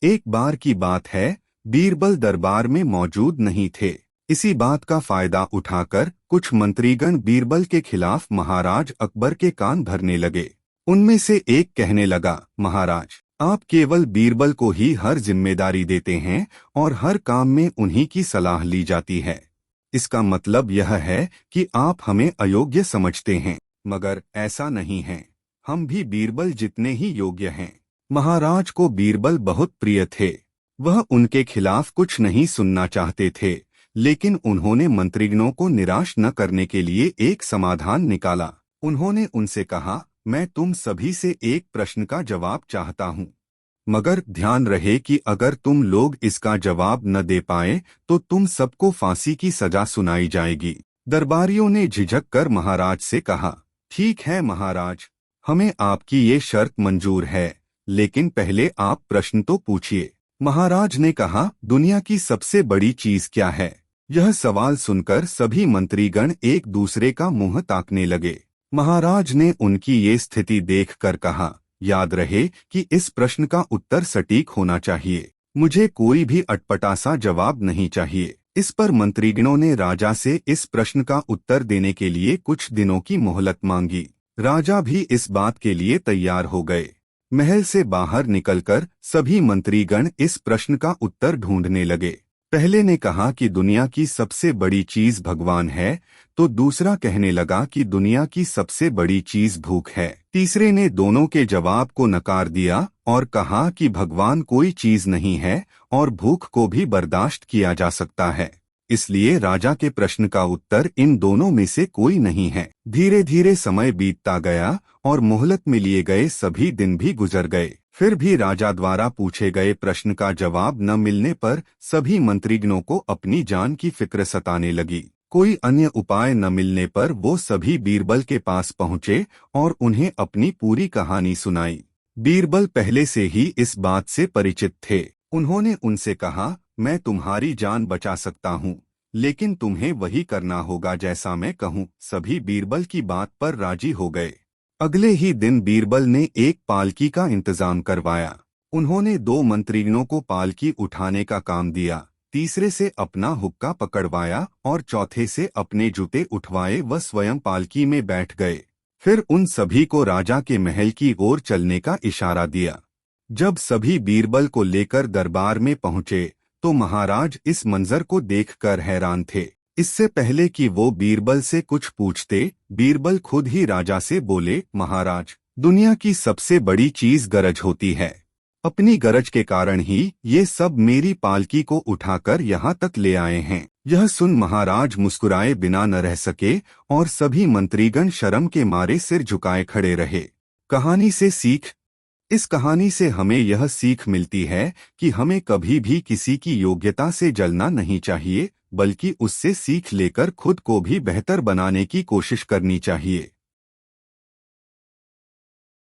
एक बार की बात है, बीरबल दरबार में मौजूद नहीं थे। इसी बात का फायदा उठाकर कुछ मंत्रीगण बीरबल के खिलाफ महाराज अकबर के कान भरने लगे। उनमें से एक कहने लगा, महाराज, आप केवल बीरबल को ही हर जिम्मेदारी देते हैं और हर काम में उन्हीं की सलाह ली जाती है। इसका मतलब यह है कि आप हमें अयोग्य समझते हैं, मगर ऐसा नहीं है। हम भी बीरबल जितने ही योग्य हैं। महाराज को बीरबल बहुत प्रिय थे। वह उनके खिलाफ कुछ नहीं सुनना चाहते थे, लेकिन उन्होंने मंत्रीगणों को निराश न करने के लिए एक समाधान निकाला। उन्होंने उनसे कहा, मैं तुम सभी से एक प्रश्न का जवाब चाहता हूँ, मगर ध्यान रहे कि अगर तुम लोग इसका जवाब न दे पाए तो तुम सबको फांसी की सजा सुनाई जाएगी। दरबारियों ने झिझक कर महाराज से कहा, ठीक है महाराज, हमें आपकी ये शर्त मंजूर है, लेकिन पहले आप प्रश्न तो पूछिए। महाराज ने कहा, दुनिया की सबसे बड़ी चीज क्या है? यह सवाल सुनकर सभी मंत्रीगण एक दूसरे का मुंह ताकने लगे। महाराज ने उनकी ये स्थिति देखकर कहा, याद रहे कि इस प्रश्न का उत्तर सटीक होना चाहिए। मुझे कोई भी अटपटा जवाब नहीं चाहिए। इस पर मंत्रीगणों ने राजा से इस प्रश्न का उत्तर देने के लिए कुछ दिनों की मोहलत मांगी। राजा भी इस बात के लिए तैयार हो गए। महल से बाहर निकलकर सभी मंत्रीगण इस प्रश्न का उत्तर ढूंढने लगे। पहले ने कहा कि दुनिया की सबसे बड़ी चीज भगवान है, तो दूसरा कहने लगा कि दुनिया की सबसे बड़ी चीज भूख है। तीसरे ने दोनों के जवाब को नकार दिया और कहा कि भगवान कोई चीज नहीं है और भूख को भी बर्दाश्त किया जा सकता है। इसलिए राजा के प्रश्न का उत्तर इन दोनों में से कोई नहीं है। धीरे धीरे समय बीतता गया और मोहलत में लिए गए सभी दिन भी गुजर गए। फिर भी राजा द्वारा पूछे गए प्रश्न का जवाब न मिलने पर सभी मंत्रीगणों को अपनी जान की फिक्र सताने लगी। कोई अन्य उपाय न मिलने पर वो सभी बीरबल के पास पहुँचे और उन्हें अपनी पूरी कहानी सुनाई। बीरबल पहले से ही इस बात से परिचित थे। उन्होंने उनसे कहा, मैं तुम्हारी जान बचा सकता हूँ, लेकिन तुम्हें वही करना होगा जैसा मैं कहूँ। सभी बीरबल की बात पर राजी हो गए। अगले ही दिन बीरबल ने एक पालकी का इंतजाम करवाया। उन्होंने दो मंत्रीगणों को पालकी उठाने का काम दिया, तीसरे से अपना हुक्का पकड़वाया और चौथे से अपने जूते उठवाए व स्वयं पालकी में बैठ गए। फिर उन सभी को राजा के महल की ओर चलने का इशारा दिया। जब सभी बीरबल को लेकर दरबार में पहुंचे तो महाराज इस मंजर को देखकर हैरान थे। इससे पहले कि वो बीरबल से कुछ पूछते, बीरबल खुद ही राजा से बोले, महाराज, दुनिया की सबसे बड़ी चीज गरज होती है। अपनी गरज के कारण ही ये सब मेरी पालकी को उठाकर यहाँ तक ले आए हैं। यह सुन महाराज मुस्कुराए बिना न रह सके और सभी मंत्रीगण शर्म के मारे सिर झुकाए खड़े रहे। कहानी से सीख। इस कहानी से हमें यह सीख मिलती है कि हमें कभी भी किसी की योग्यता से जलना नहीं चाहिए, बल्कि उससे सीख लेकर खुद को भी बेहतर बनाने की कोशिश करनी चाहिए।